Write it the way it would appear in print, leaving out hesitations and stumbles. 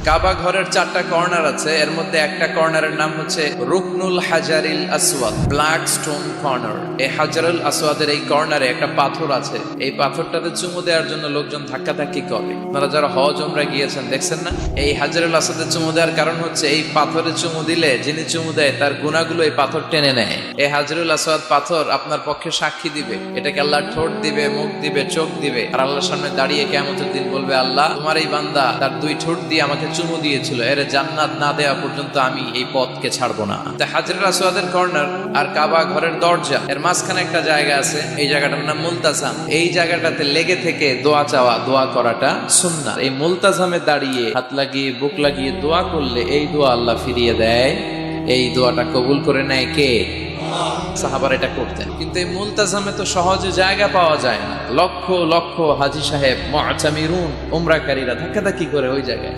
কাবা ঘরের 4টা কর্নার আছে, এর মধ্যে একটা কর্নারের নাম হচ্ছে রুকনুল হাজারিল আসওয়াদ, ব্ল্যাক স্টোন কর্নার। এই হাজারুল আসওয়াদের এই কর্নারে একটা পাথর আছে, এই পাথরটাতে চুমু দেওয়ার জন্য লোকজন ধাক্কাধাক্কি করে। আপনারা যারা হজ উমরা গিয়েছেন দেখছেন না, এই হাজারুল আসওয়াদে চুমু দেওয়ার কারণ হচ্ছে এই পাথরে চুমু দিলে যিনি চুমু দেয় তার গুনাহগুলো এই পাথর টেনে নেয়। এই হাজারুল আসওয়াদ পাথর আপনার পক্ষে সাক্ষী দিবে, এটাকে আল্লাহ ঠোঁট দিবে, মুখ দিবে, চোখ দিবে, আর আল্লাহর সামনে দাঁড়িয়ে কিয়ামতের দিন বলবে, আল্লাহ তোমার এই বান্দা তার 2 ঠোঁট দিয়ে আমাকে চুমু দিয়েছিল, এর জান্নাত না দেওয়া পর্যন্ত আমি এই পথকে ছাড়বো না। হাজরুল আসওয়াদের কর্নার আর কাবা ঘরের দরজা এর মাঝখানে একটা জায়গা আছে, এই জায়গাটার নাম মুলতাজাম। এই জায়গাটাতে লেগে থেকে দোয়া চাওয়া, দোয়া করাটা সুন্নাহ। এই মুলতাজামে দাঁড়িয়ে হাত লাগিয়ে বুক লাগিয়ে দোয়া করলে এই দোয়া আল্লাহ ফিরিয়ে দেয়। এই দোয়াটা কবুল করে নেয় কে? সাহাবারা এটা করতেন। কিন্তু এই মুলতাজামে তো সহজে জায়গা পাওয়া যায় না, লক্ষ লক্ষ হাজী সাহেব মুআতামিরুন উমরাকারীরা ধাক্কাধাক্কি করে ওই জায়গায়।